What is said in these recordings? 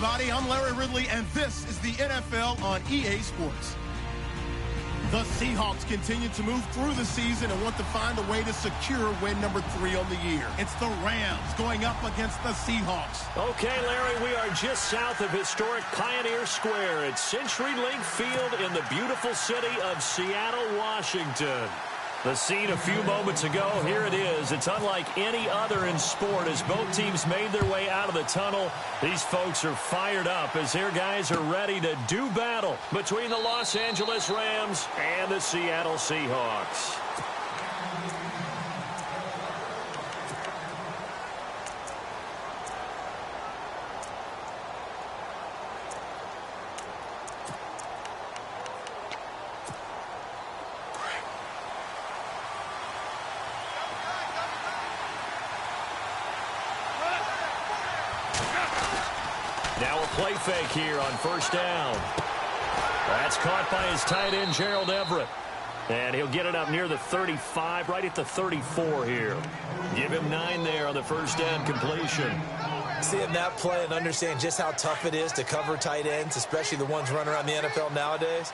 everybody. I'm Larry Ridley, and this is the NFL on EA Sports. The Seahawks continue to move through the season and want to find a way to secure win number 3 on the year. It's the Rams going up against the Seahawks. Okay, Larry, we are just south of historic Pioneer Square at CenturyLink Field in the beautiful city of Seattle, Washington. The scene a few moments ago, here it is. It's unlike any other in sport as both teams made their way out of the tunnel. These folks are fired up as their guys are ready to do battle between the Los Angeles Rams and the Seattle Seahawks. Now a play fake here on first down. That's caught by his tight end, Gerald Everett. And he'll get it up near the 35, right at the 34 here. Give him 9 there on the first down completion. Seeing that play and understand just how tough it is to cover tight ends, especially the ones running around the NFL nowadays,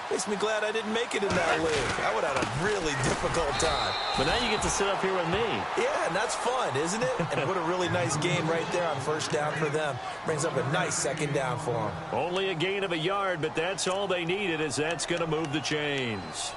makes me glad I didn't make it in that league. I would have had a really difficult time. But now you get to sit up here with me. Yeah, and that's fun, isn't it? And what a really nice game right there on first down for them. Brings up a nice second down for them. Only a gain of a yard, but that's all they needed, as that's going to move the chains.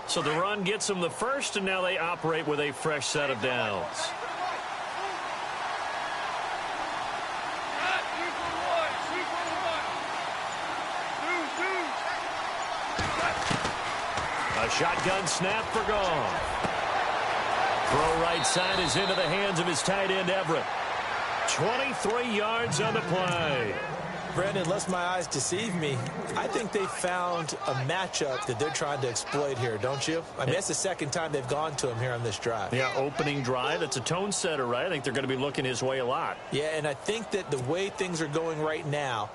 So the run gets them the first, and now they operate with a fresh set of downs. A shotgun snap for Goff. Throw right side is into the hands of his tight end, Everett. 23 yards on the play. Brandon, unless my eyes deceive me, I think they found a matchup that they're trying to exploit here, don't you? I mean, that's the second time they've gone to him here on this drive. Yeah, opening drive. It's a tone setter, right? I think they're going to be looking his way a lot. Yeah, and I think that the way things are going right now,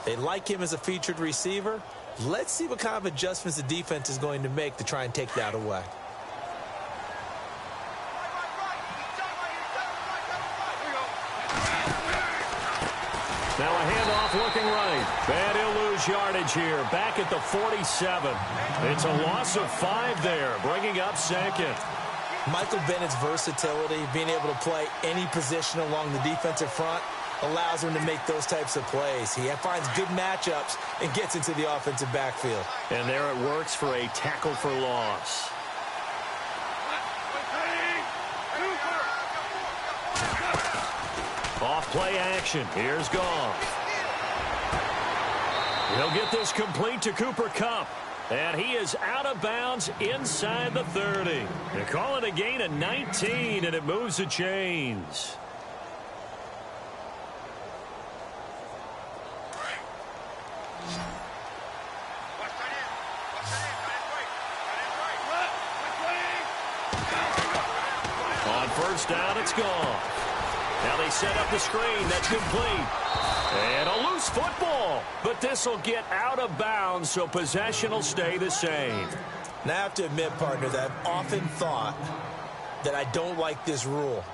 they like him as a featured receiver. Let's see what kind of adjustments the defense is going to make to try and take that away. Now a handoff looking right. And he'll lose yardage here. Back at the 47. It's a loss of 5 there, bringing up second. Michael Bennett's versatility, being able to play any position along the defensive front, allows him to make those types of plays. He finds good matchups and gets into the offensive backfield. And there it works for a tackle for loss. Off play action. Here's Goff. He'll get this complete to Cooper Kupp. And he is out of bounds inside the 30. They call it a gain of 19, and it moves the chains. On first down, it's Goff. Now they set up the screen. That's complete. And a loose football. But this will get out of bounds, so possession will stay the same. Now I have to admit, partner, that I've often thought that I don't like this rule,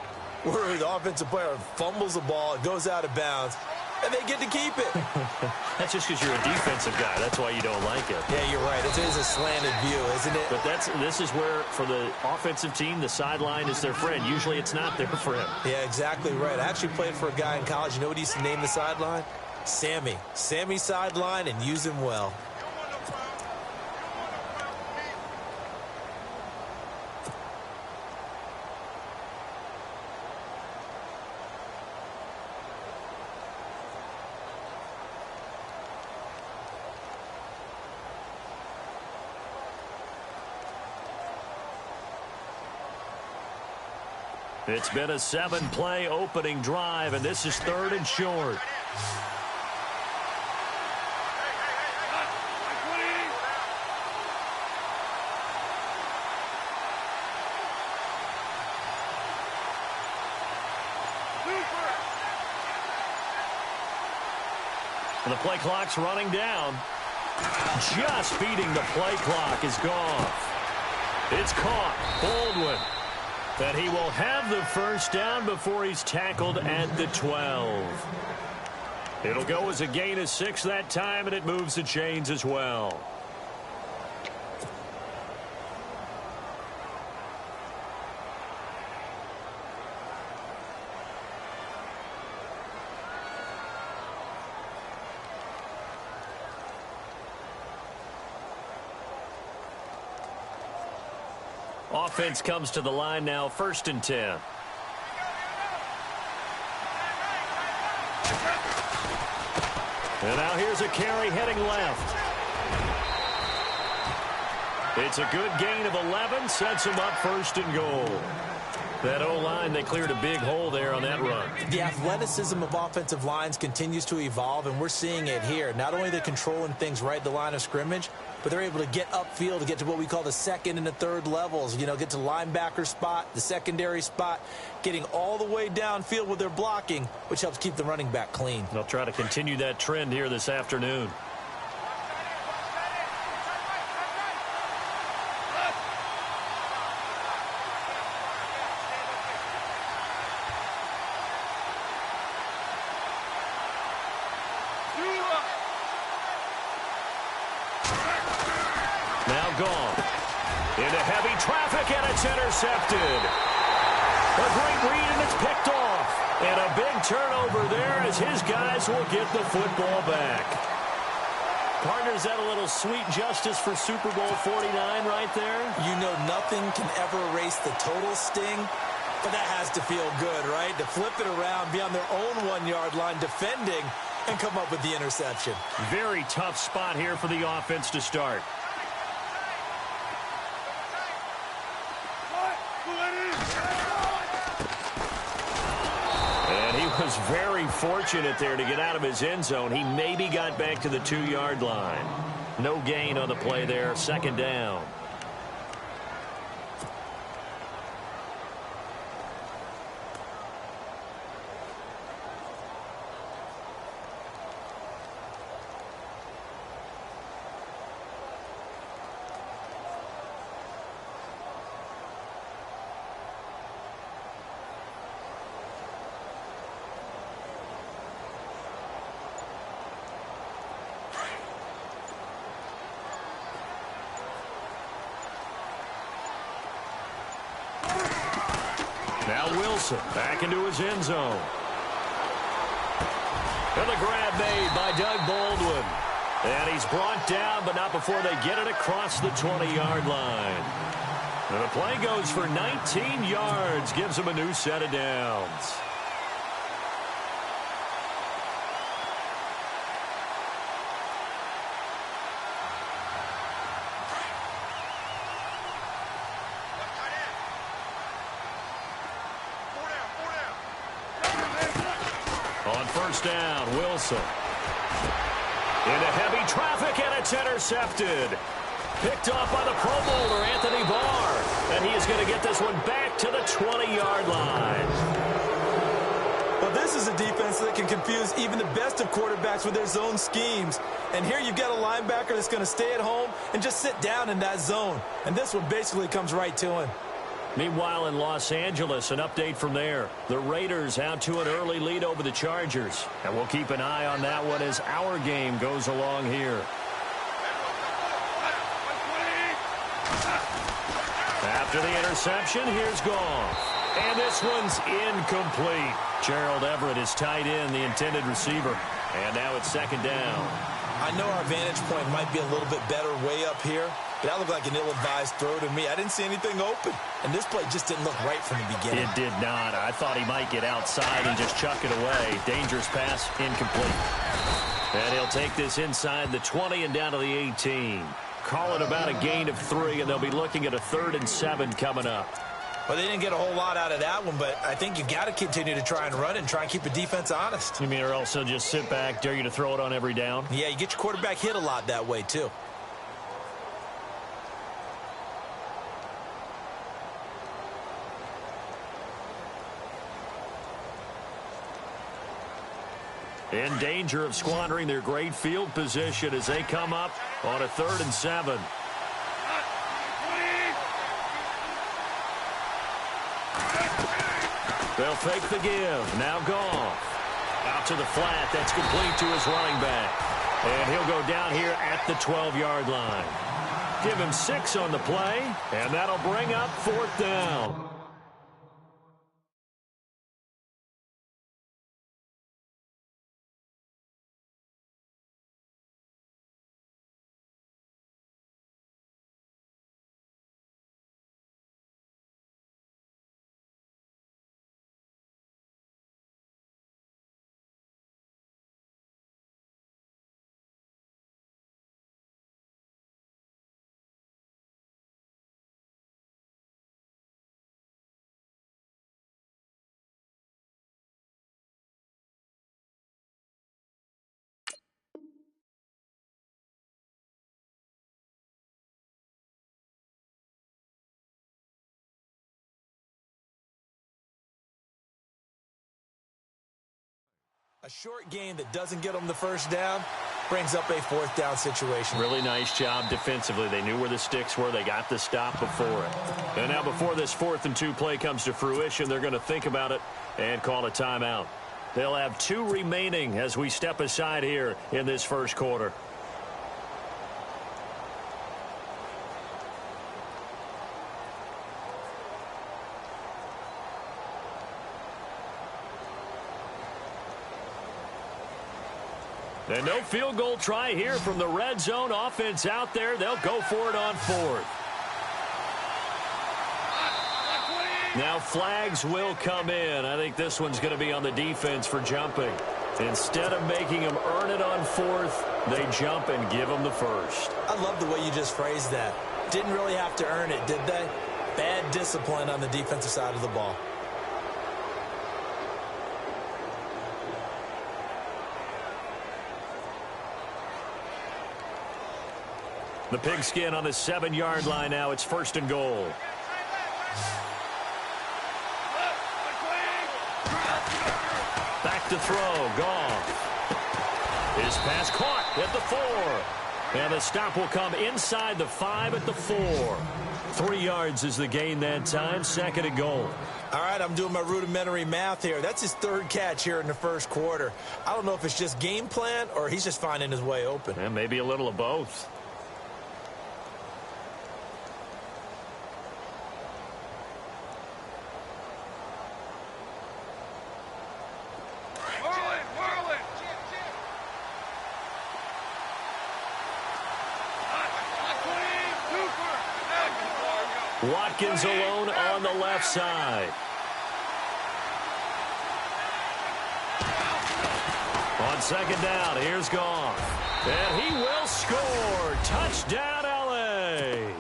where the offensive player fumbles the ball, it goes out of bounds, and they get to keep it. That's just because you're a defensive guy. That's why you don't like it. Yeah, you're right. It is a slanted view, isn't it? But this is where, for the offensive team, the sideline is their friend. Usually it's not there for him. Yeah, exactly right. I actually played for a guy in college. You know what he used to name the sideline? Sammy. Sammy sideline, and use him well. It's been a 7-play opening drive, and this is 3rd and short. The play clock's running down. Just beating the play clock is gone. It's caught. Baldwin. That he will have the first down before he's tackled at the 12. It'll go as a gain of 6 that time, and it moves the chains as well. Offense comes to the line now, 1st and 10. And now here's a carry heading left. It's a good gain of 11, sets him up 1st and goal. That O-line, they cleared a big hole there on that run. The athleticism of offensive lines continues to evolve, and we're seeing it here. Not only are they controlling things right at the line of scrimmage, but they're able to get upfield to get to what we call the 2nd and the 3rd levels. You know, get to linebacker spot, the secondary spot, getting all the way downfield with their blocking, which helps keep the running back clean. They'll try to continue that trend here this afternoon. Now gone. Into heavy traffic, and it's intercepted. A great read, and it's picked off. And a big turnover there as his guys will get the football back. Partner, is that a little sweet justice for Super Bowl 49 right there? You know nothing can ever erase the total sting, but that has to feel good, right? To flip it around, be on their own 1-yard line defending, and come up with the interception. Very tough spot here for the offense to start. Was very fortunate there to get out of his end zone. He maybe got back to the 2-yard line. No gain on the play there. 2nd down. Now Wilson back into his end zone. And the grab made by Doug Baldwin. And he's brought down, but not before they get it across the 20-yard line. And the play goes for 19 yards, gives him a new set of downs. On 1st down, Wilson. Into heavy traffic, and it's intercepted. Picked off by the Pro Bowler, Anthony Barr. And he is going to get this one back to the 20-yard line. Well, this is a defense that can confuse even the best of quarterbacks with their zone schemes. And here you've got a linebacker that's going to stay at home and just sit down in that zone. And this one basically comes right to him. Meanwhile, in Los Angeles, an update from there. The Raiders out to an early lead over the Chargers. And we'll keep an eye on that one as our game goes along here. After the interception, here's Goff. And this one's incomplete. Gerald Everett is tight end, the intended receiver. And now it's 2nd down. I know our vantage point might be a little bit better way up here, but that looked like an ill-advised throw to me. I didn't see anything open, and this play just didn't look right from the beginning. It did not. I thought he might get outside and just chuck it away. Dangerous pass, incomplete. And he'll take this inside the 20 and down to the 18. Call it about a gain of 3, and they'll be looking at a 3rd and 7 coming up. Well, they didn't get a whole lot out of that one, but I think you've got to continue to try and run and try and keep the defense honest. You mean, or else they'll just sit back, dare you to throw it on every down? Yeah, you get your quarterback hit a lot that way, too. in danger of squandering their great field position as they come up on a 3rd and 7. They'll fake the give. Now Goff. Out to the flat. That's complete to his running back. And he'll go down here at the 12-yard line. Give him 6 on the play, and that'll bring up 4th down. A short game that doesn't get them the first down brings up a 4th down situation. Really nice job defensively. They knew where the sticks were. They got the stop before it. And now before this 4th and 2 play comes to fruition, they're going to think about it and call a timeout. They'll have 2 remaining as we step aside here in this first quarter. And no field goal try here from the red zone offense out there. They'll go for it on 4th. Now flags will come in. I think this one's going to be on the defense for jumping. Instead of making them earn it on 4th, they jump and give them the first. I love the way you just phrased that. Didn't really have to earn it, did they? Bad discipline on the defensive side of the ball. The pigskin on the 7-yard line now. It's 1st and goal. Back to throw. Goff. His pass caught at the 4. And the stop will come inside the 5 at the 4. 3 yards is the gain that time. 2nd and goal. All right, I'm doing my rudimentary math here. That's his 3rd catch here in the first quarter. I don't know if it's just game plan or he's just finding his way open. And maybe a little of both. Watkins alone on the left side. On 2nd down, here's Goff. And he will score. Touchdown, L.A.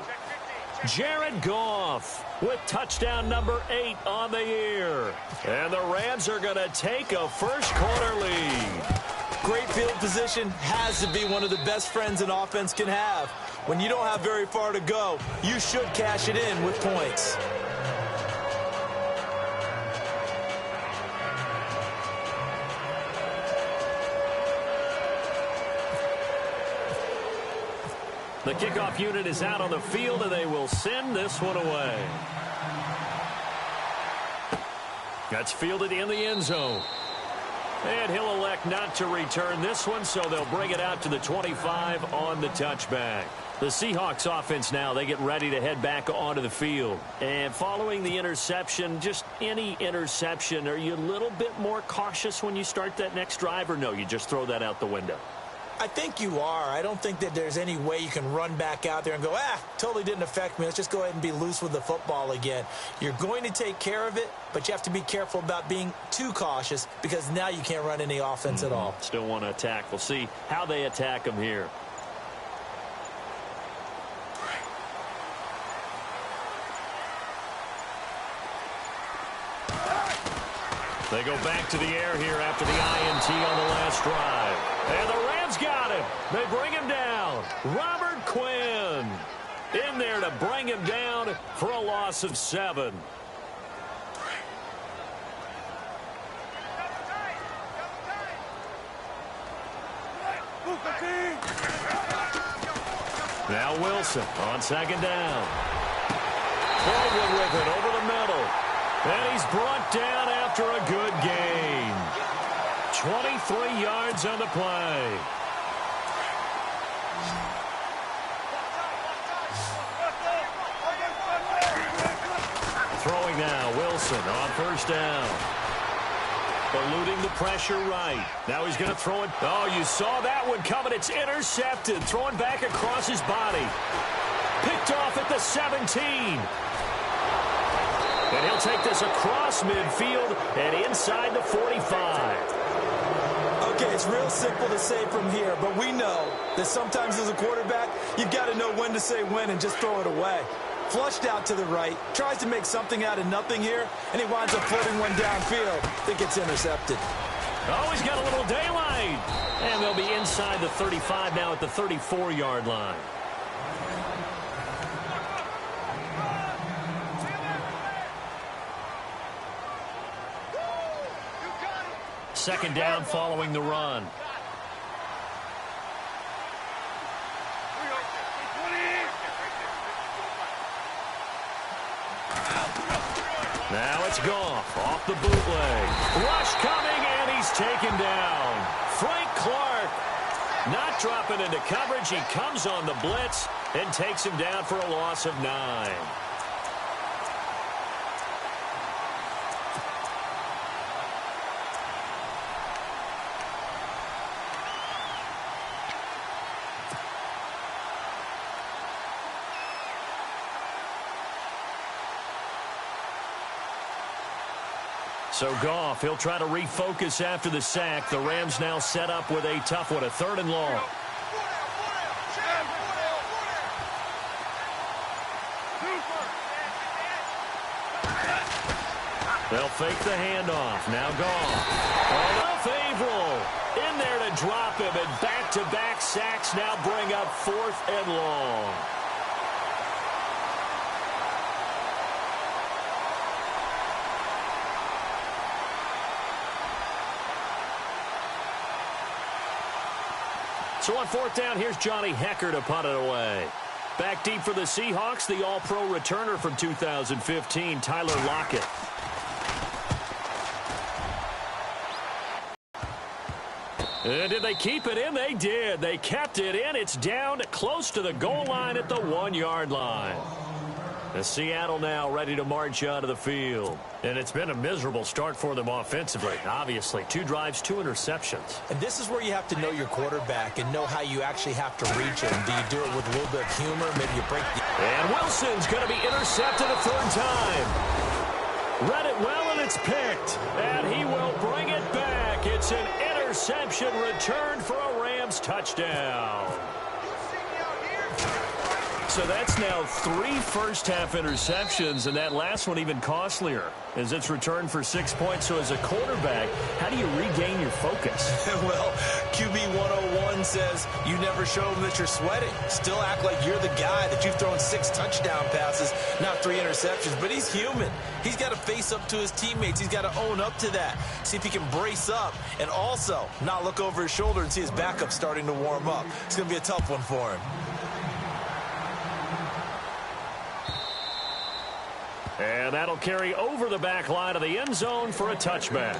Jared Goff with touchdown number 8 on the year. And the Rams are going to take a first quarter lead. Great field position has to be one of the best friends an offense can have. When you don't have very far to go, you should cash it in with points. The kickoff unit is out on the field, and they will send this one away. That's fielded in the end zone. And he'll elect not to return this one, so they'll bring it out to the 25 on the touchback. The Seahawks offense now, they get ready to head back onto the field. And following the interception, just any interception, are you a little bit more cautious when you start that next drive, or no, you just throw that out the window? I think you are. I don't think that there's any way you can run back out there and go, totally didn't affect me. Let's just go ahead and be loose with the football again. You're going to take care of it, but you have to be careful about being too cautious because now you can't run any offense at all. Still want to attack. We'll see how they attack them here. They go back to the air here after the INT on the last drive. And the Rams got him. They bring him down. Robert Quinn in there to bring him down for a loss of 7. Now Wilson on second down. Baldwin with it over the middle. And he's brought down after a good gain. 23 yards on the play. Throwing now, Wilson on first down. Eluding the pressure right. Now he's going to throw it. Oh, you saw that one coming. It's intercepted. Throwing back across his body. Picked off at the 17. And he'll take this across midfield and inside the 45. Okay, it's real simple to say from here, but we know that sometimes as a quarterback, you've got to know when to say when and just throw it away. Flushed out to the right, tries to make something out of nothing here, and he winds up floating one downfield that gets intercepted. Oh, he's got a little daylight. And they'll be inside the 35 now at the 34-yard line. Second down following the run. Now it's Goff off the bootleg. Rush coming, and he's taken down. Frank Clark not dropping into coverage. He comes on the blitz and takes him down for a loss of 9. So Goff, he'll try to refocus after the sack. The Rams now set up with a tough one, a 3rd and long. They'll fake the handoff. Now Goff. Oh, Averill in there to drop him, and back-to-back sacks now bring up 4th and long. So on 4th down, here's Johnny Hecker to punt it away. Back deep for the Seahawks, the All-Pro returner from 2015, Tyler Lockett. And did they keep it in? They did. They kept it in. It's down close to the goal line at the 1-yard line. The Seattle now ready to march out of the field. And it's been a miserable start for them offensively. Obviously, 2 drives, 2 interceptions. And this is where you have to know your quarterback and know how you actually have to reach him. Do you do it with a little bit of humor? Maybe you break the... And Wilson's going to be intercepted a 3rd time. Read it well, and it's picked. And he will bring it back. It's an interception return for a Rams touchdown. So that's now 3 first-half interceptions, and that last one even costlier as it's returned for 6 points. So as a quarterback, how do you regain your focus? Well, QB 101 says you never show them that you're sweating. Still act like you're the guy, that you've thrown 6 touchdown passes, not 3 interceptions. But he's human. He's got to face up to his teammates. He's got to own up to that. See if he can brace up and also not look over his shoulder and see his backup starting to warm up. It's going to be a tough one for him. And that'll carry over the back line of the end zone for a touchback.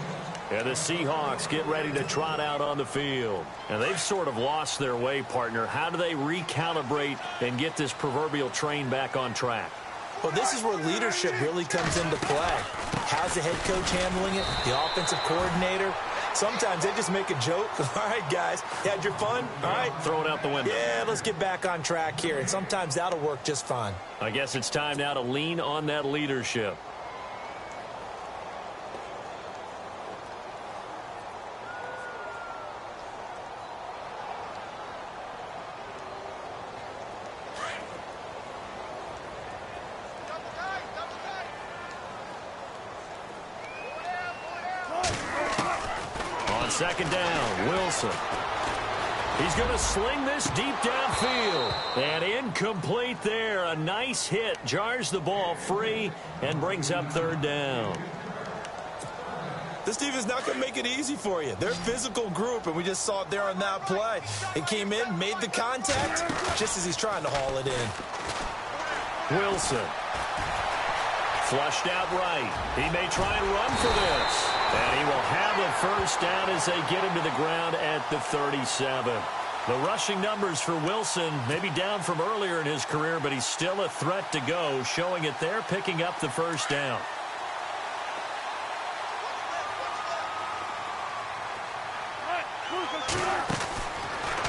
And the Seahawks get ready to trot out on the field. And they've sort of lost their way, partner. How do they recalibrate and get this proverbial train back on track? Well, this is where leadership really comes into play. How's the head coach handling it? The offensive coordinator? Sometimes they just make a joke. All right, guys, you had your fun? All right. Throw it out the window. Yeah, let's get back on track here. And sometimes that'll work just fine. I guess it's time now to lean on that leadership. Second down, Wilson. He's going to sling this deep downfield. And incomplete there. A nice hit. Jars the ball free and brings up 3rd down. This defense is not going to make it easy for you. They're a physical group, and we just saw it there on that play. It came in, made the contact, just as he's trying to haul it in. Wilson. Flushed out right. He may try and run for this. And he will have a first down as they get him to the ground at the 37. The rushing numbers for Wilson may be down from earlier in his career, but he's still a threat to go, showing it there, picking up the first down.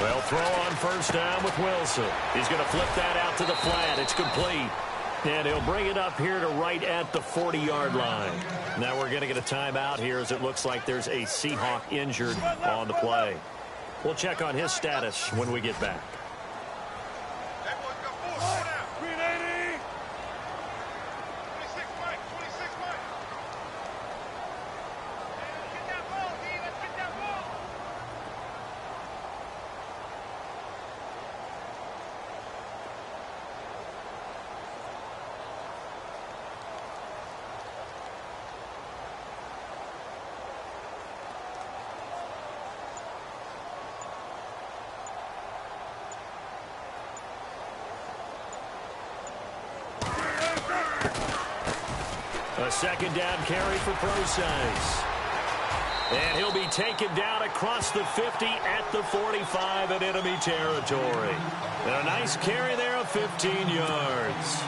Well, throw on first down with Wilson. He's going to flip that out to the flat. It's complete. And he'll bring it up here to right at the 40-yard line. Now we're going to get a timeout here as it looks like there's a Seahawk injured on the play. We'll check on his status when we get back. A second down carry for Procise. And he'll be taken down across the 50 at the 45 in enemy territory. And a nice carry there of 15 yards.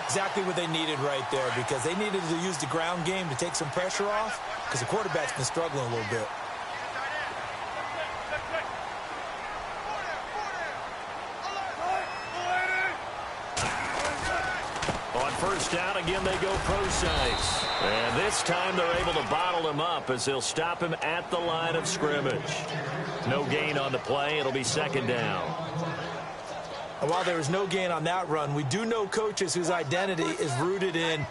Exactly what they needed right there, because they needed to use the ground game to take some pressure off, because the quarterback's been struggling a little bit. First down, again they go Procise. And this time they're able to bottle him up as they'll stop him at the line of scrimmage. No gain on the play. It'll be second down. And while there was no gain on that run, we do know coaches whose identity is rooted in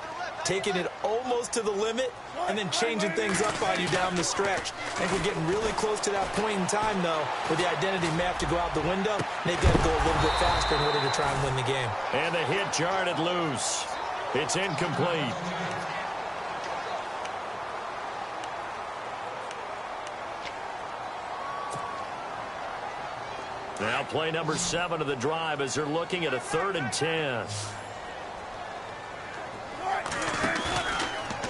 taking it almost to the limit and then changing things up on you down the stretch. I think we're getting really close to that point in time, though, where the identity may have to go out the window, and they've got to go a little bit faster in order to try and win the game. And the hit jarred it loose. It's incomplete. Now play number 7 of the drive as they're looking at a 3rd and 10.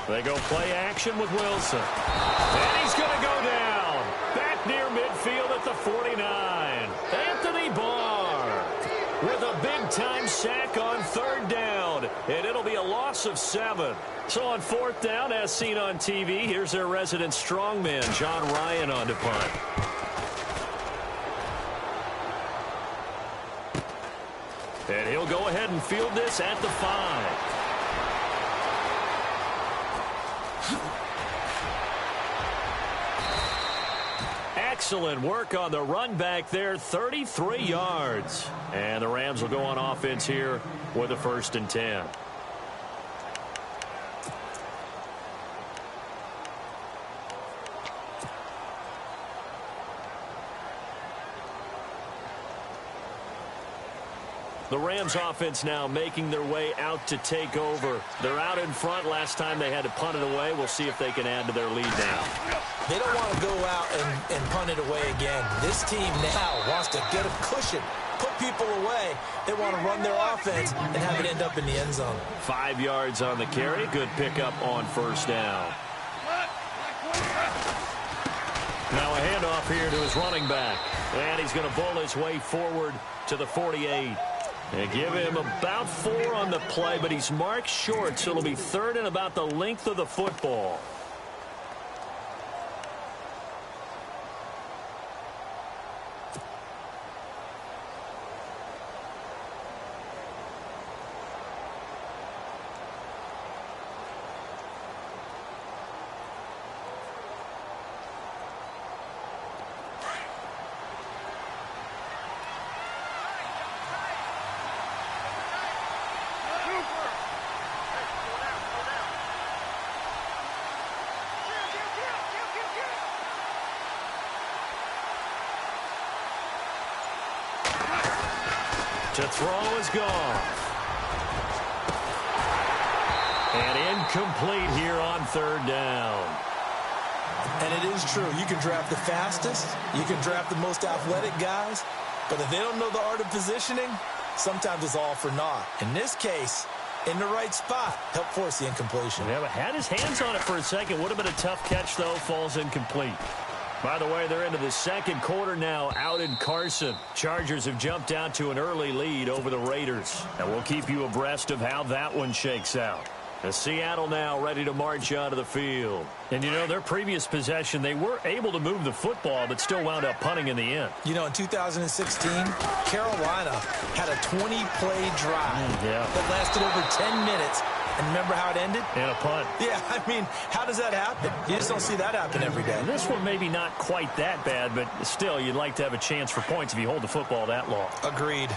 They go play action with Wilson. And he's going to go down. Back near midfield at the 49. Anthony Barr with a big-time sack on 3rd down. And it'll be a loss of 7. So on 4th down, as seen on TV, here's their resident strongman, John Ryan, on to punt. And he'll go ahead and field this at the 5. Excellent work on the run back there, 33 yards. And the Rams will go on offense here with a 1st and 10. The Rams offense now making their way out to take over. They're out in front. Last time they had to punt it away. We'll see if they can add to their lead now. They don't want to go out and punt it away again. This team now wants to get a cushion, put people away. They want to run their offense and have it end up in the end zone. 5 yards on the carry. Good pickup on 1st down. Now a handoff here to his running back. And he's going to bowl his way forward to the 48. And give him about 4 on the play, but he's marked short, so it'll be 3rd and about the length of the football. To throw is gone. And incomplete here on 3rd down. And it is true. You can draft the fastest. You can draft the most athletic guys. But if they don't know the art of positioning, sometimes it's all for naught. In this case, in the right spot, help force the incompletion. Yeah, but had his hands on it for a second. Would have been a tough catch, though. Falls incomplete. By the way, they're into the second quarter now out in Carson. Chargers have jumped out to an early lead over the Raiders. And we'll keep you abreast of how that one shakes out. As Seattle now ready to march onto the field. And, you know, their previous possession, they were able to move the football, but still wound up punting in the end. You know, in 2016, Carolina had a 20-play drive that lasted over 10 minutes. And remember how it ended? And a punt. Yeah, I mean, how does that happen? You just don't see that happen every day. And this one maybe not quite that bad, but still, you'd like to have a chance for points if you hold the football that long. Agreed.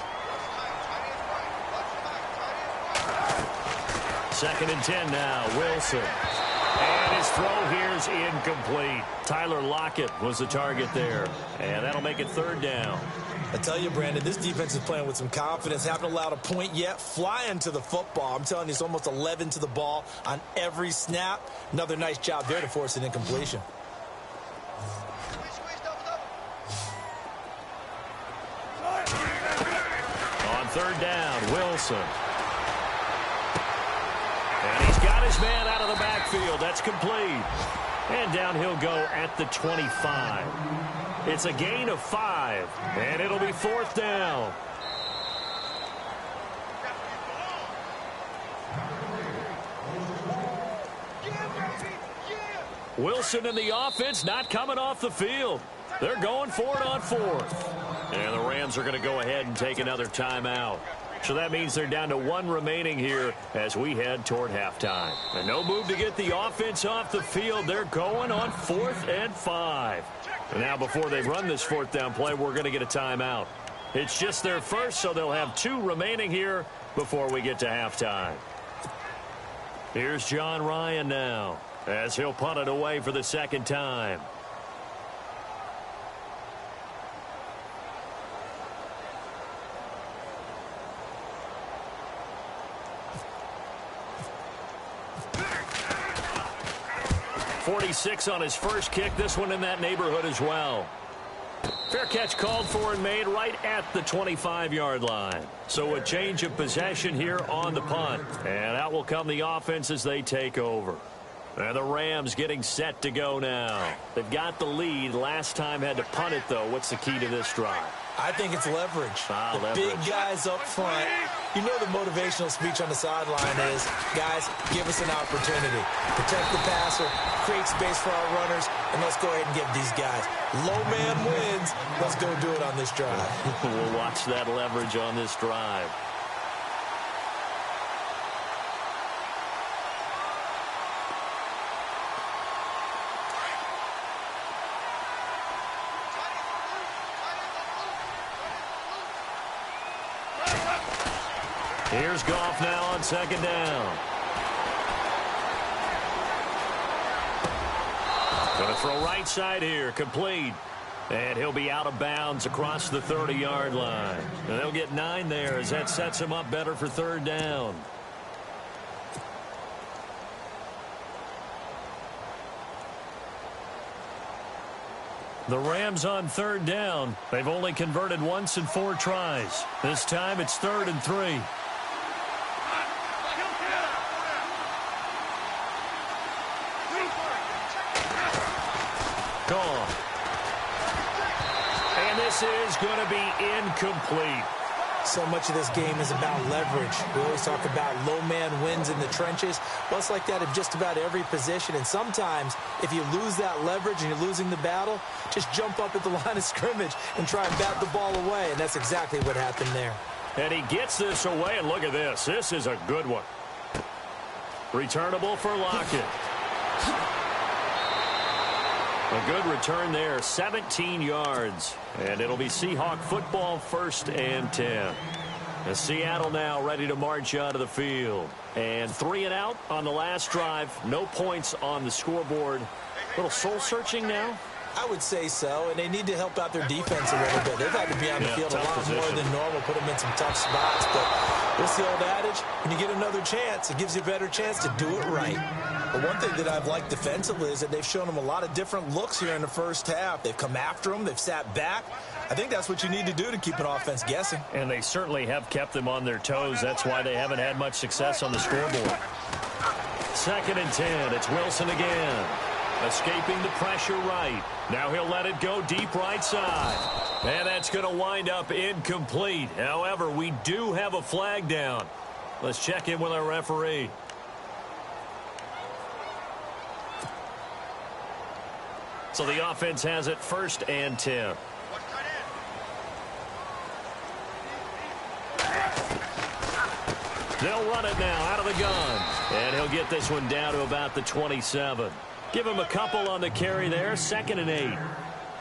2nd and 10 now, Wilson. And his throw here is incomplete. Tyler Lockett was the target there. And that'll make it 3rd down. I tell you, Brandon, this defense is playing with some confidence. Haven't allowed a point yet. Flying to the football. I'm telling you, it's almost 11 to the ball on every snap. Another nice job there to force an incompletion. On 3rd down, Wilson. And he's got his man out of the backfield. That's complete. And down he'll go at the 25. It's a gain of 5, and it'll be 4th down. Wilson and the offense not coming off the field. They're going for it on 4th. And the Rams are going to go ahead and take another timeout. So that means they're down to 1 remaining here as we head toward halftime. And no move to get the offense off the field. They're going on 4th and 5. And now before they run this 4th down play, we're going to get a timeout. It's just their first, so they'll have 2 remaining here before we get to halftime. Here's John Ryan now as he'll punt it away for the 2nd time. .46 on his first kick. This one in that neighborhood as well. Fair catch called for and made right at the 25-yard line. So a change of possession here on the punt. And out will come the offense as they take over. And the Rams getting set to go now. They've got the lead. Last time had to punt it, though. What's the key to this drive? I think it's leverage. Big guys up front. You know the motivational speech on the sideline is, guys, give us an opportunity. Protect the passer, create space for our runners, and let's go ahead and get these guys. Low man wins. Let's go do it on this drive. We'll watch that leverage on this drive. Here's Goff now on 2nd down. Going to throw right side here, complete. And he'll be out of bounds across the 30-yard line. And they'll get 9 there as that sets him up better for 3rd down. The Rams on 3rd down. They've only converted once in 4 tries. This time it's 3rd and 3. Gone. And this is going to be incomplete. So much of this game is about leverage. We always talk about low man wins in the trenches. Well, it's like that in just about every position. And sometimes, if you lose that leverage and you're losing the battle, just jump up at the line of scrimmage and try and bat the ball away. And that's exactly what happened there. And he gets this away, and look at this. This is a good one. Returnable for Lockett. A good return there, 17 yards. And it'll be Seahawk football, 1st and 10. As Seattle now ready to march out of the field. And 3 and out on the last drive. No points on the scoreboard. A little soul-searching now? I would say so, and they need to help out their defense a little bit. They've had to be on the field a lot more than normal, put them in some tough spots. But What's the old adage? When you get another chance, it gives you a better chance to do it right. But one thing that I've liked defensively is that they've shown them a lot of different looks here in the first half. They've come after them. They've sat back. I think that's what you need to do to keep an offense guessing. And they certainly have kept them on their toes. That's why they haven't had much success on the scoreboard. 2nd and 10. It's Wilson again. Escaping the pressure right. Now he'll let it go deep right side. And that's going to wind up incomplete. However, we do have a flag down. Let's check in with our referee. So the offense has it 1st and 10. They'll run it now out of the gun. And he'll get this one down to about the 27. Give him a couple on the carry there. 2nd and 8.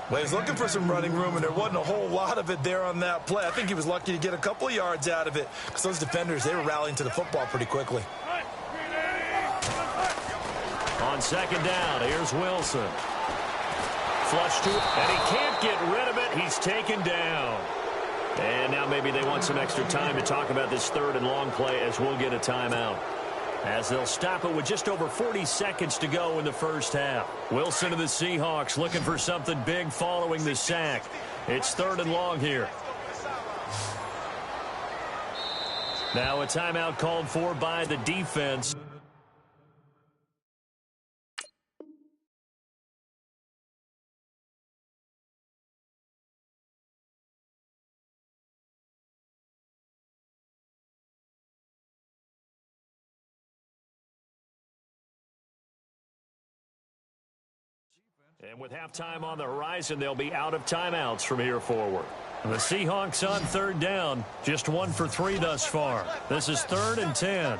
Well, he's looking for some running room, and there wasn't a whole lot of it there on that play. I think he was lucky to get a couple of yards out of it because those defenders, they were rallying to the football pretty quickly. On 2nd down, here's Wilson. Flush to it, and he can't get rid of it. He's taken down. And now maybe they want some extra time to talk about this 3rd and long play as we'll get a timeout. As they'll stop it with just over 40 seconds to go in the first half. Wilson of the Seahawks looking for something big following the sack. It's 3rd and long here. Now a timeout called for by the defense. And with halftime on the horizon, they'll be out of timeouts from here forward. The Seahawks on 3rd down, just 1 for 3 thus far. This is 3rd and 10.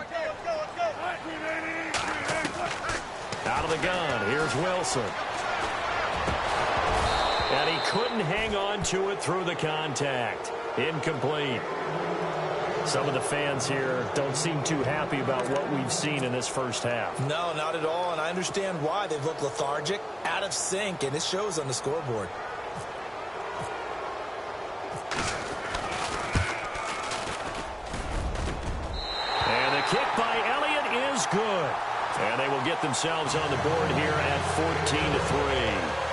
Out of the gun, here's Wilson. And he couldn't hang on to it through the contact. Incomplete. Some of the fans here don't seem too happy about what we've seen in this first half. No, not at all, and I understand why. They've looked lethargic, out of sync, and it shows on the scoreboard. And the kick by Elliott is good. And they will get themselves on the board here at 14-3.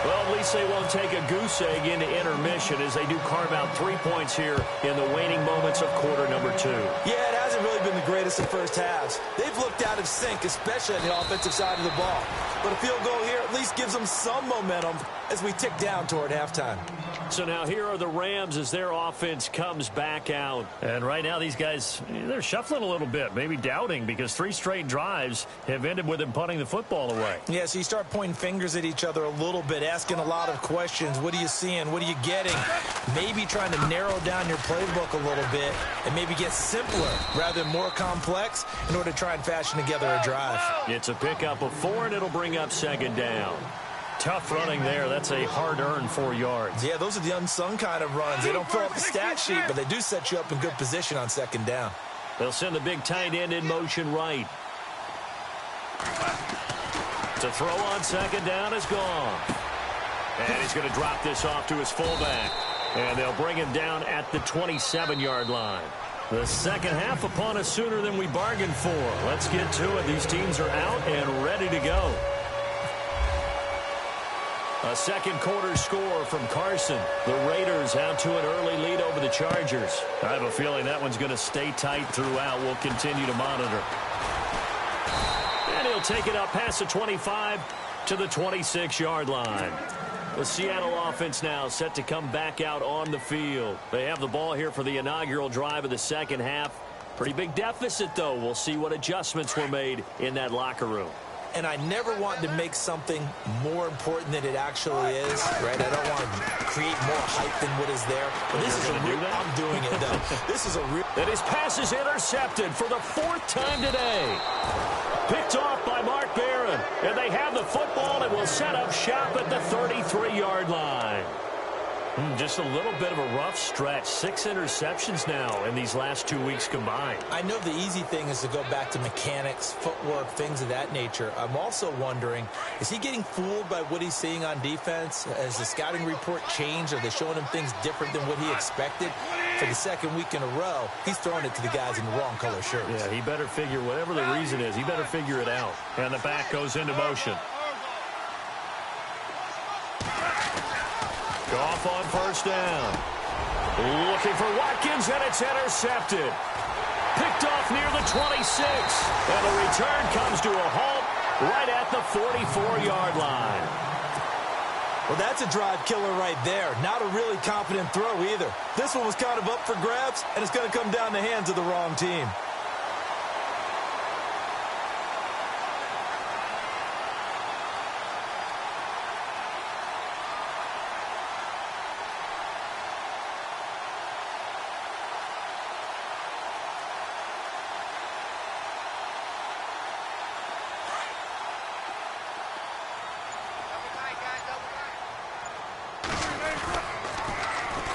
Well, at least they won't take a goose egg into intermission as they do carve out 3 points here in the waning moments of quarter number 2. Yeah, it hasn't really been the greatest of first halves. They've looked out of sync, especially on the offensive side of the ball. But a field goal here at least gives them some momentum as we tick down toward halftime. So now here are the Rams as their offense comes back out. And right now these guys, they're shuffling a little bit, maybe doubting, because 3 straight drives have ended with them punting the football away. Yeah, so you start pointing fingers at each other a little bit, asking a lot of questions. What are you seeing? What are you getting? Maybe trying to narrow down your playbook a little bit and maybe get simpler rather than more complex in order to try and fashion together a drive. It's a pickup of 4, and it'll bring up 2nd down. Tough running there. That's a hard-earned 4 yards. Yeah, those are the unsung kind of runs. They don't fill up the stat sheet, but they do set you up in good position on 2nd down. They'll send the big tight end in motion right. To throw on 2nd down is gone. And he's going to drop this off to his fullback. And they'll bring him down at the 27-yard line. The second half upon us sooner than we bargained for. Let's get to it. These teams are out and ready to go. A second quarter score from Carson. The Raiders out to an early lead over the Chargers. I have a feeling that one's going to stay tight throughout. We'll continue to monitor. And he'll take it up past the 25 to the 26-yard line. The Seattle offense now set to come back out on the field. They have the ball here for the inaugural drive of the second half. Pretty big deficit, though. We'll see what adjustments were made in that locker room. And I never want to make something more important than it actually is, right? I don't want to create more hype than what is there. But this is a real, I'm doing it, though. This is a real. And his pass is intercepted for the 4th time today. Picked off by Mark Barron. And they have the football and will set up shop at the 33-yard line. Just a little bit of a rough stretch. 6 interceptions now in these last 2 weeks combined. I know the easy thing is to go back to mechanics, footwork, things of that nature. I'm also wondering, is he getting fooled by what he's seeing on defense? Has the scouting report changed? Are they showing him things different than what he expected? for the second week in a row, he's throwing it to the guys in the wrong color shirts. Yeah, he better figure, whatever the reason is, he better figure it out. And the back goes into motion. Goff on first down. Looking for Watkins, and it's intercepted. Picked off near the 26. And the return comes to a halt right at the 44-yard line. Well, that's a drive killer right there. Not a really confident throw either. This one was kind of up for grabs, and it's going to come down the hands of the wrong team.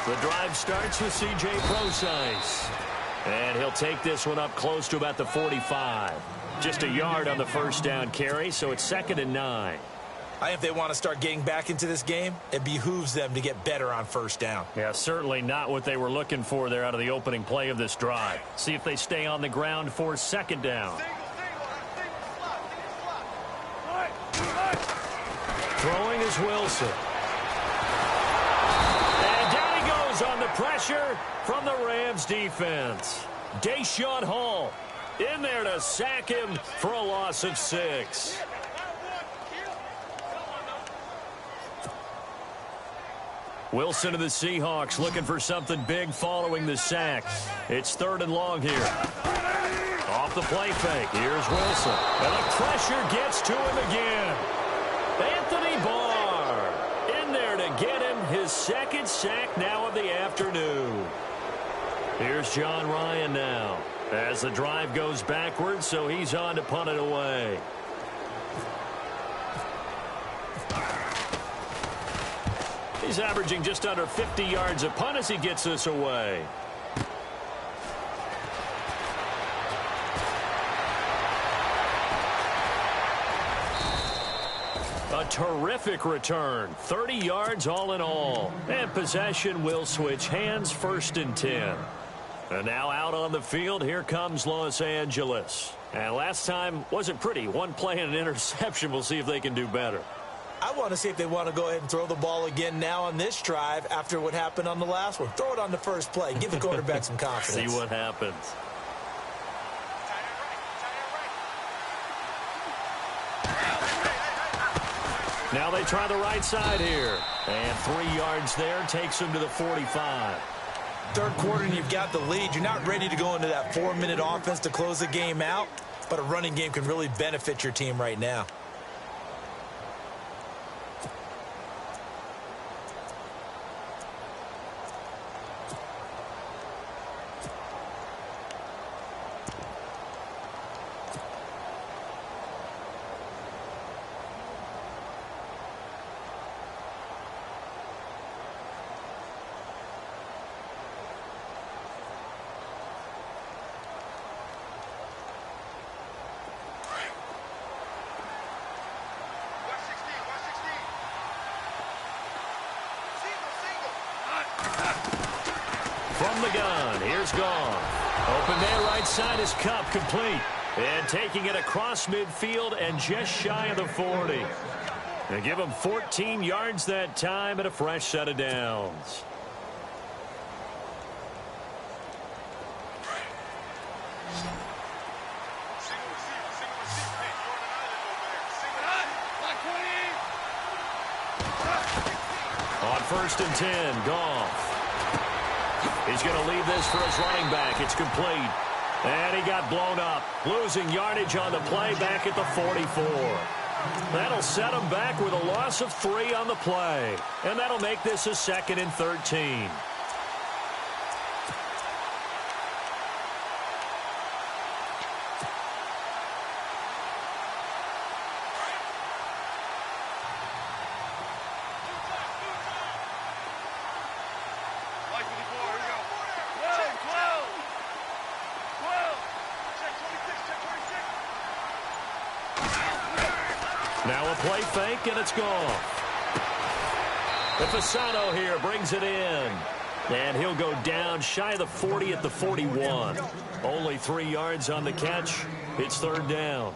The drive starts with C.J. Prosise. And he'll take this one up close to about the 45. Just a yard on the first down carry, so it's 2nd and 9. I think if they want to start getting back into this game, it behooves them to get better on first down. Yeah, certainly not what they were looking for there out of the opening play of this drive. See if they stay on the ground for 2nd down. Throwing is Wilson. On the pressure from the Rams defense. Deshaun Hall in there to sack him for a loss of 6. Wilson of the Seahawks looking for something big following the sack. It's 3rd and long here. Off the play fake. Here's Wilson. And the pressure gets to him again. Anthony Barr in there to get him his 2nd sack now of the afternoon. Here's John Ryan now as the drive goes backwards, so he's on to punt it away. He's averaging just under 50 yards a punt as he gets this away. A terrific return. 30 yards all in all. And possession will switch hands, 1st and 10. And now out on the field, here comes Los Angeles. And last time wasn't pretty. One play and an interception. We'll see if they can do better. I want to see if they want to go ahead and throw the ball again now on this drive after what happened on the last one. Throw it on the first play. Give the quarterback some confidence. See what happens. Now they try the right side here. And 3 yards there takes them to the 45. Third quarter and you've got the lead. You're not ready to go into that 4-minute offense to close the game out, but a running game can really benefit your team right now. From the gun, here's Goff. Open there, right side is Cup, complete. And taking it across midfield and just shy of the 40. They give him 14 yards that time and a fresh set of downs. On 1st and 10, Goff. He's going to leave this for his running back. It's complete. And he got blown up. Losing yardage on the play back at the 44. That'll set him back with a loss of 3 on the play. And that'll make this a 2nd and 13. Now a play fake, and it's gone. The Fasano here brings it in. And he'll go down shy of the 40 at the 41. Only 3 yards on the catch. It's third down.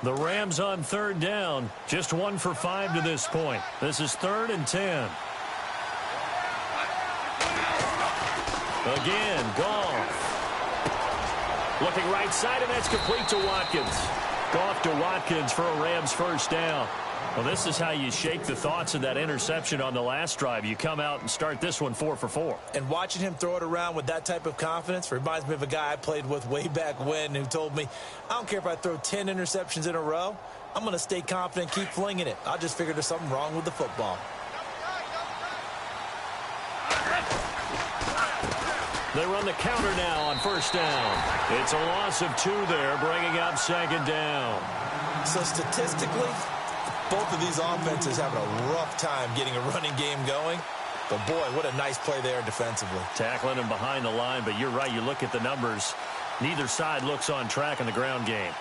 The Rams on third down, just 1 for 5 to this point. This is 3rd and 10. Again, Goff. Looking right side, and that's complete to Watkins. Goff to Watkins for a Rams first down. Well, this is how you shake the thoughts of that interception on the last drive. You come out and start this one 4 for 4. And watching him throw it around with that type of confidence reminds me of a guy I played with way back when who told me, I don't care if I throw 10 interceptions in a row. I'm going to stay confident, keep flinging it. I just figured there's something wrong with the football. They run the counter now on first down. It's a loss of 2 there, bringing up second down. So statistically, both of these offenses having a rough time getting a running game going. But, boy, what a nice play there defensively. Tackling him behind the line, but you're right. You look at the numbers. Neither side looks on track in the ground game.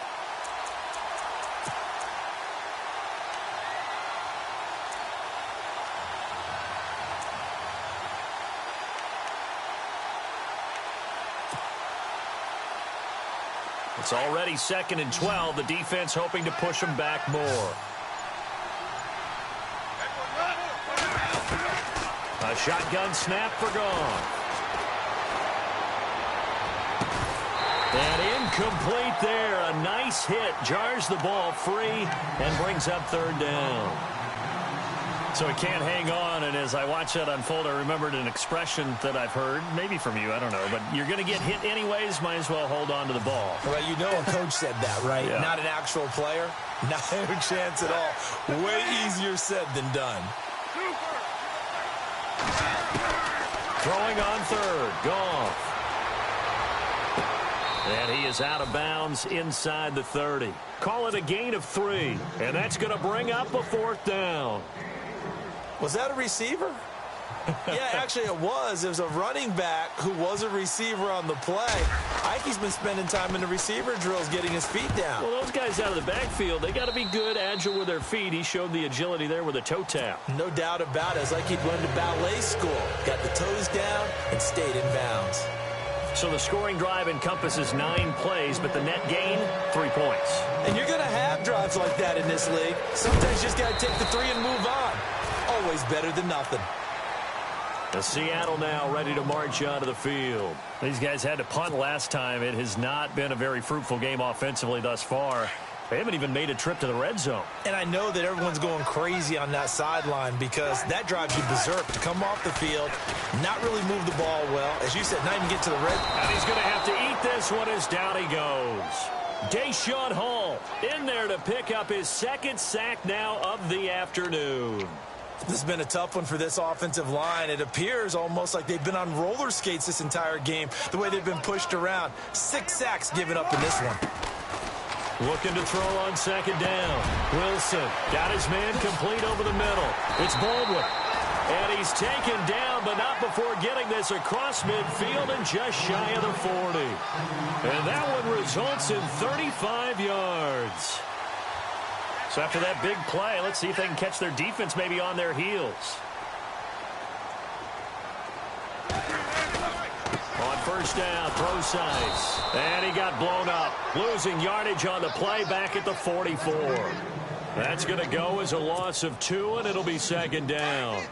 It's already 2nd and 12. The defense hoping to push them back more. A shotgun snap for Goff. And incomplete there. A nice hit. Jars the ball free and brings up third down. So he can't hang on, and as I watch that unfold, I remembered an expression that I've heard, maybe from you, I don't know, but you're going to get hit anyways, might as well hold on to the ball. Well, you know a coach said that, right? Yeah. Not an actual player. Not a chance at all. Way easier said than done. Throwing on third, Goff. And he is out of bounds inside the 30. Call it a gain of 3, and that's going to bring up a 4th down. Was that a receiver? Yeah, actually it was. It was a running back who was a receiver on the play. Ikey's been spending time in the receiver drills getting his feet down. Well, those guys out of the backfield, they got to be good, agile with their feet. He showed the agility there with a toe tap. No doubt about it. It's like he'd went to ballet school. Got the toes down and stayed in bounds. So the scoring drive encompasses 9 plays, but the net gain, 3 points. And you're going to have drives like that in this league. Sometimes you just got to take the 3 and move on. Always better than nothing. The Seattle now ready to march onto the field. These guys had to punt last time. It has not been a very fruitful game offensively thus far. They haven't even made a trip to the red zone. And I know that everyone's going crazy on that sideline because that drives you berserk to come off the field, not really move the ball well. As you said, not even get to the red. And he's going to have to eat this one as down he goes. Deshaun Hall in there to pick up his 2nd sack now of the afternoon. This has been a tough one for this offensive line. It appears almost like they've been on roller skates this entire game, the way they've been pushed around. 6 sacks given up in this one. Looking to throw on 2nd down. Wilson got his man complete over the middle. It's Baldwin. And he's taken down, but not before getting this across midfield and just shy of the 40. And that one results in 35 yards. So after that big play, let's see if they can catch their defense maybe on their heels. On first down, throw size. And he got blown up. Losing yardage on the play back at the 44. That's going to go as a loss of 2, and it'll be 2nd down.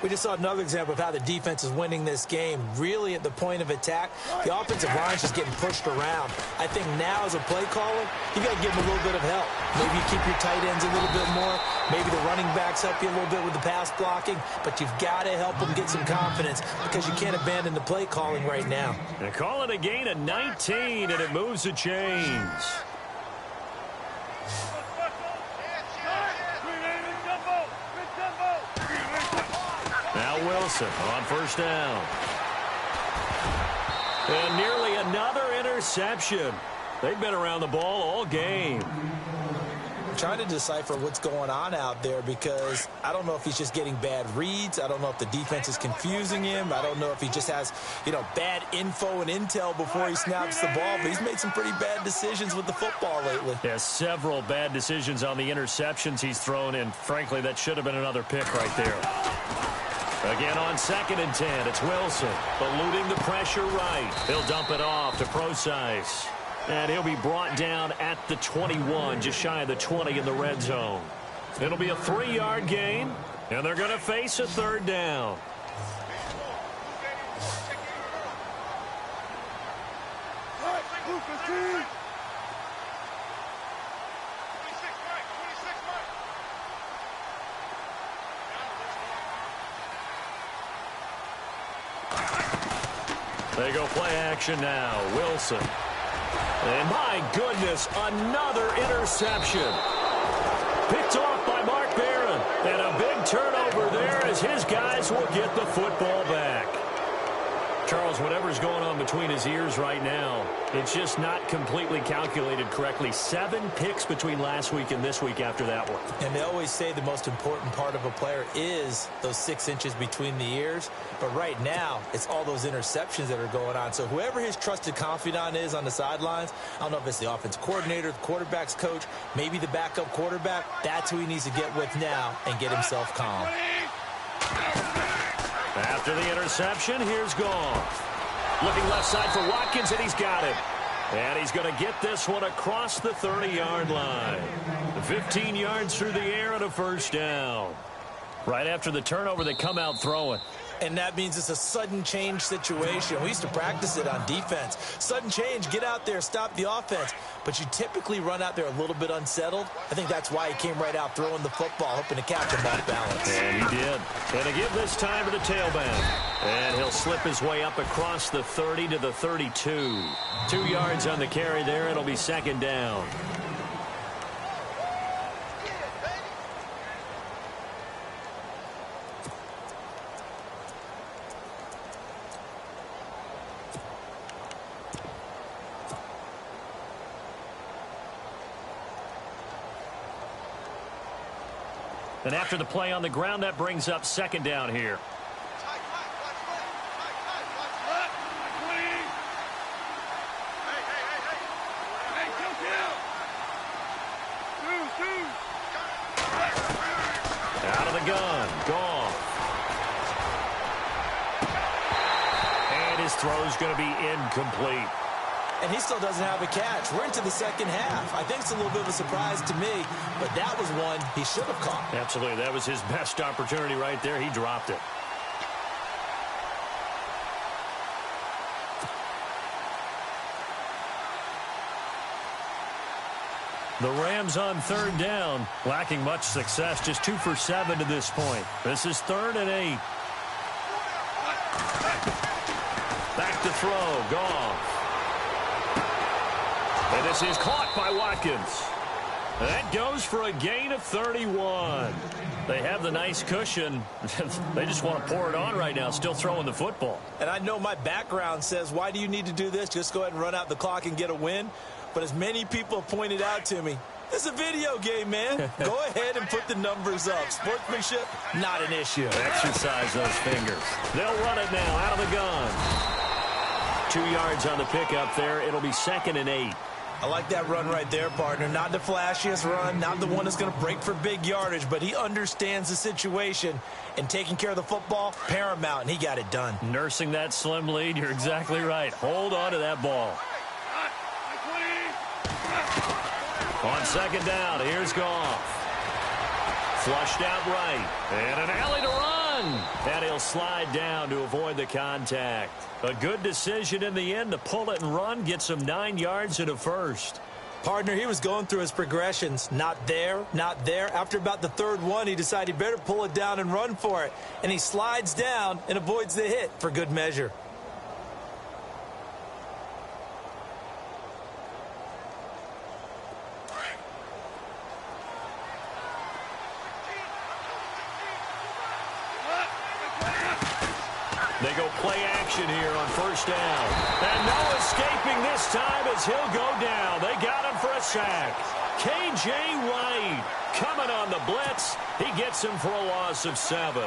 We just saw another example of how the defense is winning this game. Really at the point of attack, the offensive line's just getting pushed around. I think now as a play caller, you got to give them a little bit of help. Maybe you keep your tight ends a little bit more. Maybe the running backs help you a little bit with the pass blocking. But you've got to help them get some confidence because you can't abandon the play calling right now. And call it a gain of 19, and it moves the chains. Now Wilson on first down. And nearly another interception. They've been around the ball all game. Trying to decipher what's going on out there because I don't know if he's just getting bad reads. I don't know if the defense is confusing him. I don't know if he just has, bad info and intel before he snaps the ball. But he's made some pretty bad decisions with the football lately. Yeah, several bad decisions on the interceptions he's thrown, and frankly, that should have been another pick right there. Again on 2nd and 10, it's Wilson, eluding the pressure right. He'll dump it off to Procise. And he'll be brought down at the 21, just shy of the 20 in the red zone. It'll be a 3-yard gain, and they're going to face a 3rd down. They go play action now. Wilson. And my goodness, another interception. Picked off by Mark Barron. And a big turnover there as his guys will get the football back. Charles, whatever's going on between his ears right now, it's just not completely calculated correctly. 7 picks between last week and this week after that one. And they always say the most important part of a player is those 6 inches between the ears. But right now, it's all those interceptions that are going on. So whoever his trusted confidant is on the sidelines, I don't know if it's the offense coordinator, the quarterback's coach, maybe the backup quarterback, that's who he needs to get with now and get himself calm. After the interception, here's Goff. Looking left side for Watkins, and he's got it. And he's going to get this one across the 30-yard line. 15 yards through the air and a 1st down. Right after the turnover, they come out throwing. And that means it's a sudden change situation. We used to practice it on defense. Sudden change, get out there, stop the offense. But you typically run out there a little bit unsettled. I think that's why he came right out throwing the football, hoping to catch him off balance. And he did. And to give this time to the tailback. And he'll slip his way up across the 30 to the 32. 2 yards on the carry there. It'll be 2nd down. And after the play on the ground, that brings up 2nd down here. Out of the gun, Goff. And his throw's going to be incomplete. And he still doesn't have a catch. We're into the 2nd half. I think it's a little bit of a surprise to me, but that was one he should have caught. Absolutely. That was his best opportunity right there. He dropped it. The Rams on 3rd down, lacking much success, just 2 for 7 to this point. This is 3rd and 8. Back to throw, Goff. And this is caught by Watkins. That goes for a gain of 31. They have the nice cushion. They just want to pour it on right now, still throwing the football. And I know my background says, why do you need to do this? Just go ahead and run out the clock and get a win. But as many people have pointed out to me, it's a video game, man. Go ahead and put the numbers up. Sportsmanship, not an issue. Exercise those fingers. They'll run it now out of the gun. 2 yards on the pickup there. It'll be 2nd and 8. I like that run right there, partner. Not the flashiest run, not the one that's going to break for big yardage, but he understands the situation, and taking care of the football, paramount, and he got it done. Nursing that slim lead, you're exactly right. Hold on to that ball. On 2nd down, here's Goff. Flushed out right, and an alley to run. And he'll slide down to avoid the contact. A good decision in the end to pull it and run, get some 9 yards and a 1st. Partner, he was going through his progressions. Not there, not there. After about the 3rd one, he decided he better pull it down and run for it. And he slides down and avoids the hit for good measure. They go play action here on first down. And no escaping this time as he'll go down. They got him for a sack. K.J. Wright coming on the blitz. He gets him for a loss of 7.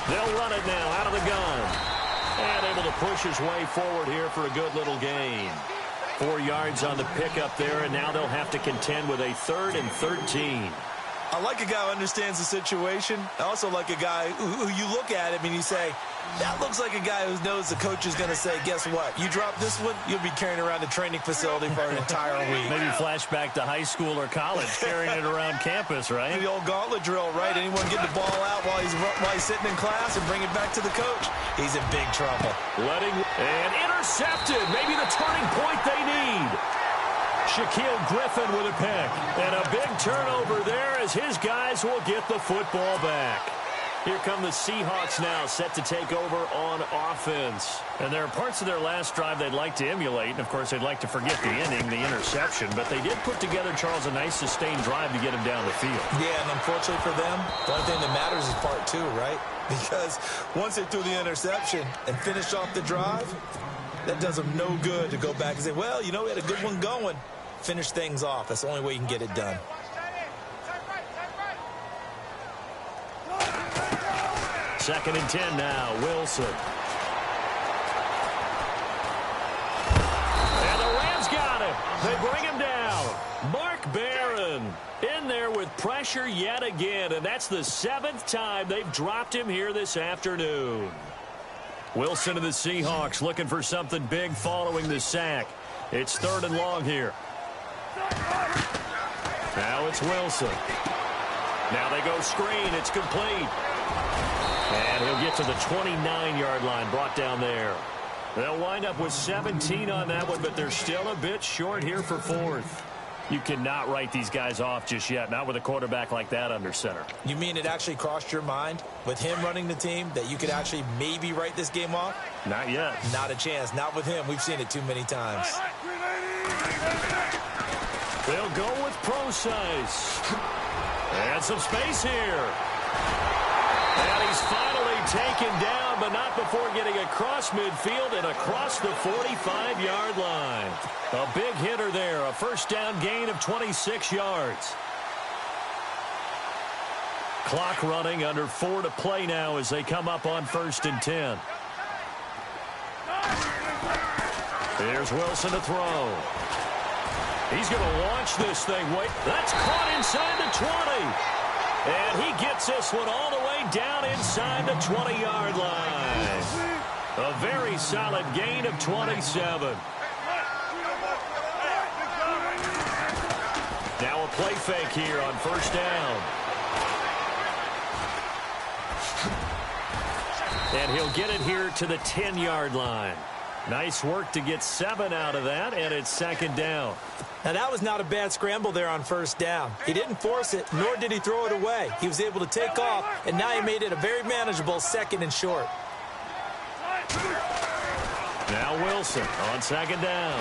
They'll run it now out of the gun. And able to push his way forward here for a good little gain. 4 yards on the pickup there, and now they'll have to contend with a 3rd and 13. I like a guy who understands the situation. I also like a guy who you look at him and you say, that looks like a guy who knows the coach is going to say, guess what? You drop this one, you'll be carrying around the training facility for an entire week. Maybe flashback to high school or college, carrying it around campus, right? The old gauntlet drill, right? Anyone get the ball out while he's sitting in class and bring it back to the coach? He's in big trouble. And intercepted. Maybe the turning point they need. Shaquille Griffin with a pick. And a big turnover there as his guys will get the football back. Here come the Seahawks now, set to take over on offense. And there are parts of their last drive they'd like to emulate. And, of course, they'd like to forget the inning, the interception. But they did put together, Charles, a nice sustained drive to get him down the field. Yeah, and unfortunately for them, the only thing that matters is part 2, right? Because once they threw the interception and finished off the drive, that does them no good to go back and say, well, you know, we had a good one going. Finish things off. That's the only way you can get it done. Second and 10 now, Wilson. And the Rams got him. They bring him down. Mark Barron in there with pressure yet again, and that's the 7th time they've dropped him here this afternoon. Wilson of the Seahawks looking for something big following the sack. It's 3rd and long here. Now it's Wilson. Now they go screen. It's complete. And he'll get to the 29-yard line, brought down there. They'll wind up with 17 on that one, but they're still a bit short here for 4th. You cannot write these guys off just yet, not with a quarterback like that under center. You mean it actually crossed your mind with him running the team that you could actually maybe write this game off? Not yet. Not a chance. Not with him. We've seen it too many times. They'll go with Procise. And some space here. And he's finally taken down, but not before getting across midfield and across the 45-yard line. A big hitter there, a first down gain of 26 yards. Clock running, under 4 to play now as they come up on 1st and 10. Here's Wilson to throw. He's going to launch this thing. Wait, that's caught inside the 20. And he gets this one all the way down inside the 20-yard line. A very solid gain of 27. Now a play fake here on first down. And he'll get it here to the 10-yard line. Nice work to get 7 out of that, and it's 2nd down. Now, that was not a bad scramble there on first down. He didn't force it, nor did he throw it away. He was able to take off, and now he made it a very manageable 2nd and short. Now Wilson on 2nd down.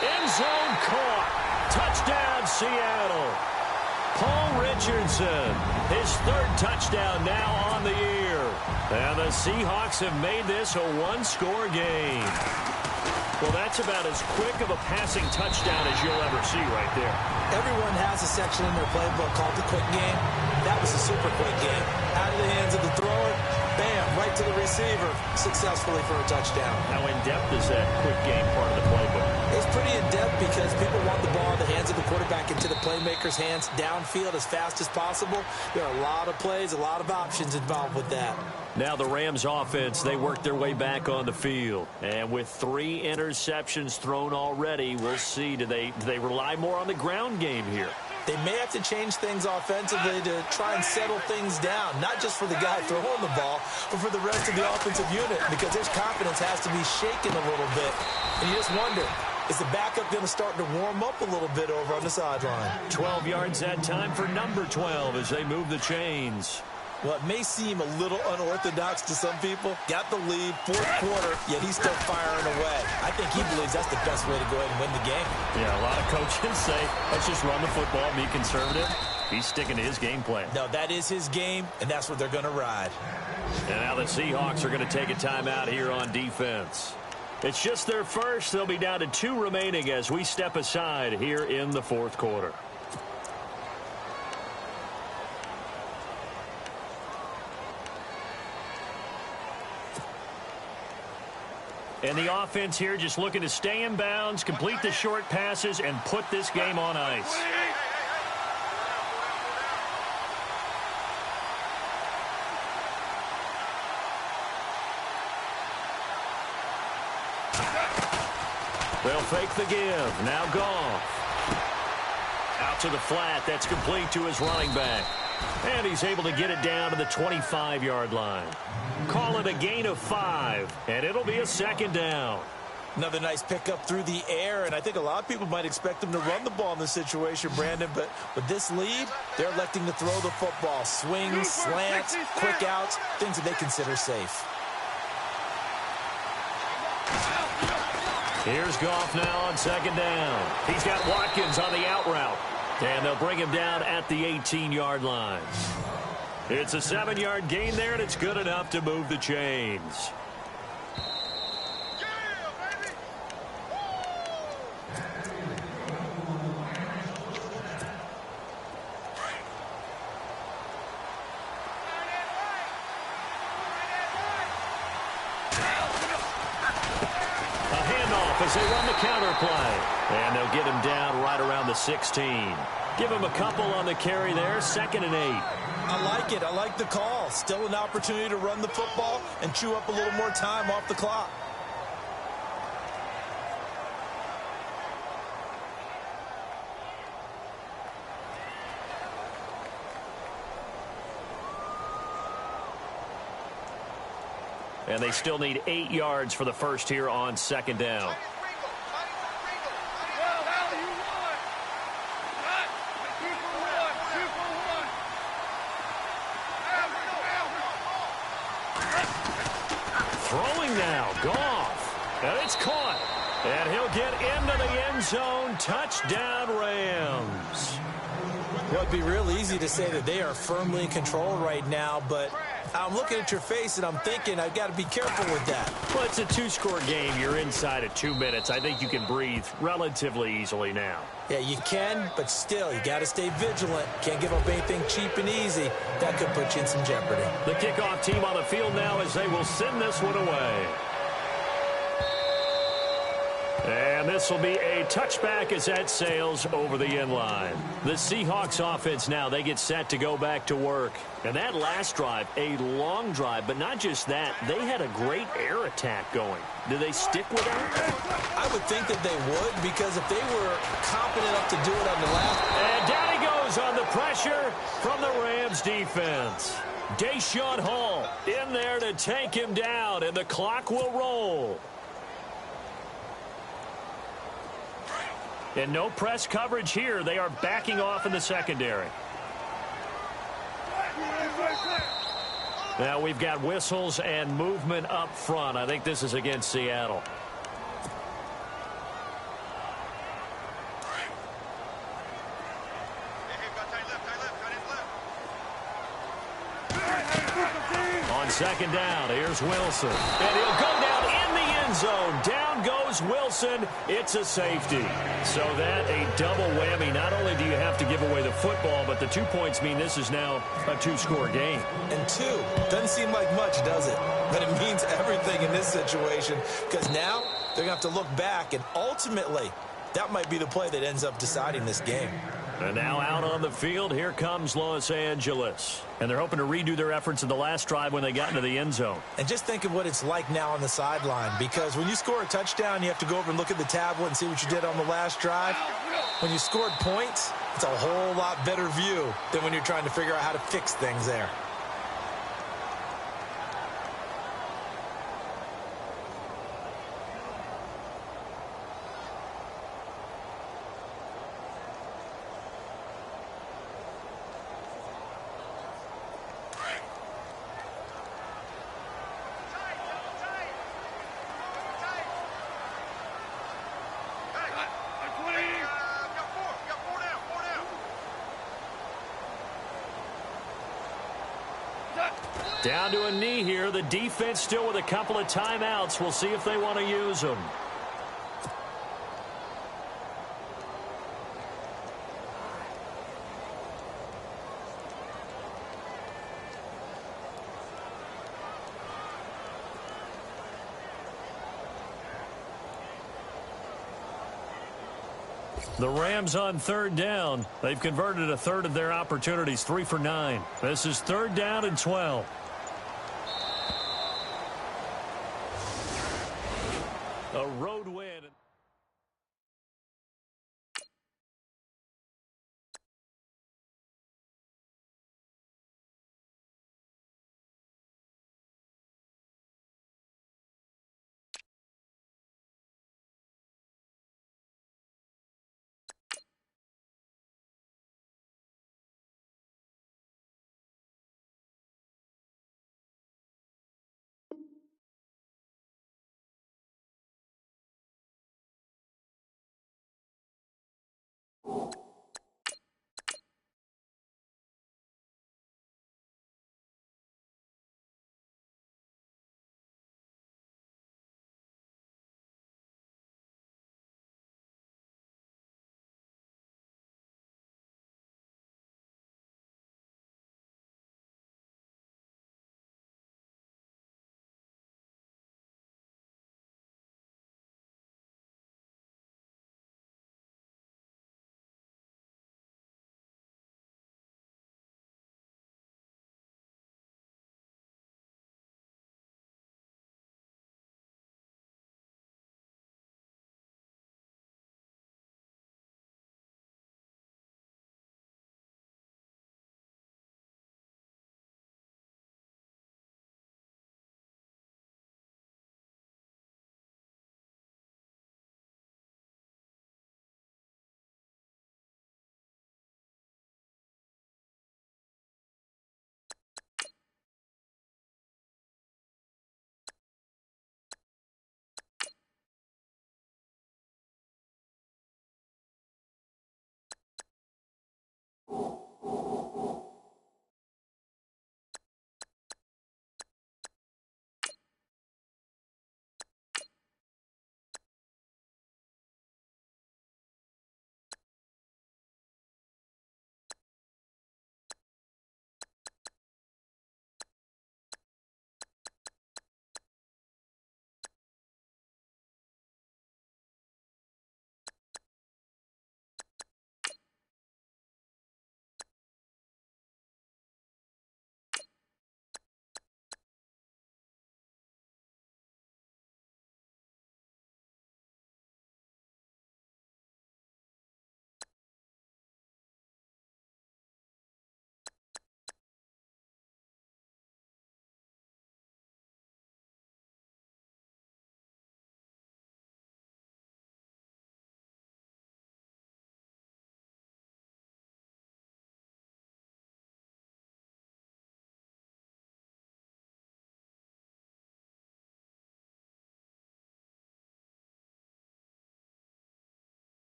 End zone caught. Touchdown, Seattle. Paul Richardson, his 3rd touchdown now on the year. And the Seahawks have made this a 1-score game. Well, that's about as quick of a passing touchdown as you'll ever see right there. Everyone has a section in their playbook called the quick game. That was a super quick game. Out of the hands of the thrower, bam, right to the receiver, successfully for a touchdown. How in-depth is that quick game part of the playbook? It's pretty in-depth because people want the ball in the hands of the quarterback into the playmaker's hands downfield as fast as possible. There are a lot of plays, a lot of options involved with that. Now the Rams offense, they work their way back on the field. And with 3 interceptions thrown already, we'll see, do they rely more on the ground game here? They may have to change things offensively to try and settle things down, not just for the guy throwing the ball, but for the rest of the offensive unit, because his confidence has to be shaken a little bit. And you just wonder, is the backup going to start to warm up a little bit over on the sideline? 12 yards that time for number 12 as they move the chains. Well, it may seem a little unorthodox to some people. Got the lead, fourth quarter, yet he's still firing away. I think he believes that's the best way to go ahead and win the game. Yeah, a lot of coaches say, let's just run the football, be conservative. He's sticking to his game plan. No, that is his game, and that's what they're going to ride. And now the Seahawks are going to take a timeout here on defense. It's just their first. They'll be down to 2 remaining as we step aside here in the fourth quarter. And the offense here just looking to stay in bounds, complete the short passes, and put this game on ice. They'll fake the give. Now Goff. Out to the flat. That's complete to his running back. And he's able to get it down to the 25-yard line. Call it a gain of 5, and it'll be a second down. Another nice pickup through the air, and I think a lot of people might expect them to run the ball in this situation, Brandon, but with this lead, they're electing to throw the football. Swings, slants, quick outs, things that they consider safe. Here's Goff now on second down. He's got Watkins on the out route, and they'll bring him down at the 18-yard line. It's a 7-yard gain there, and it's good enough to move the chains. As they run the counter play. And they'll get him down right around the 16. Give him a couple on the carry there. 2nd and 8. I like it. I like the call. Still an opportunity to run the football and chew up a little more time off the clock. And they still need 8 yards for the first here on second down. Throwing now, Goff. And it's caught. And he'll get into the end zone. Touchdown, Rams. Well, it'd be real easy to say that they are firmly in control right now, but I'm looking at your face and I'm thinking I've got to be careful with that. Well, it's a 2-score game. You're inside of 2 minutes. I think you can breathe relatively easily now. Yeah, you can, but still, you got to stay vigilant. Can't give up anything cheap and easy. That could put you in some jeopardy. The kickoff team on the field now as they will send this one away. And this will be a touchback as that sails over the end line. The Seahawks offense now, they get set to go back to work. And that last drive, a long drive, but not just that, they had a great air attack going. Do they stick with that? I would think that they would, because if they were confident enough to do it on the left. And down he goes on the pressure from the Rams defense. Deshaun Hall in there to take him down, and the clock will roll. And no press coverage here. They are backing off in the secondary. Now we've got whistles and movement up front. I think this is against Seattle. On second down, here's Wilson. And he'll go down in the end zone. Down goes Wilson. It's a safety. So that a double whammy. Not only do you have to give away the football, but the 2 points mean this is now a 2-score game. And 2 doesn't seem like much, does it? But it means everything in this situation, because now they're going to have to look back, and ultimately that might be the play that ends up deciding this game. And now out on the field, here comes Los Angeles. And they're hoping to redo their efforts in the last drive when they got into the end zone. And just think of what it's like now on the sideline, because when you score a touchdown, you have to go over and look at the tablet and see what you did on the last drive. When you scored points, it's a whole lot better view than when you're trying to figure out how to fix things there. Down to a knee here. The defense still with a couple of timeouts. We'll see if they want to use them. The Rams on third down. They've converted a third of their opportunities, 3 for 9. This is 3rd down and 12. A road win.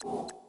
you.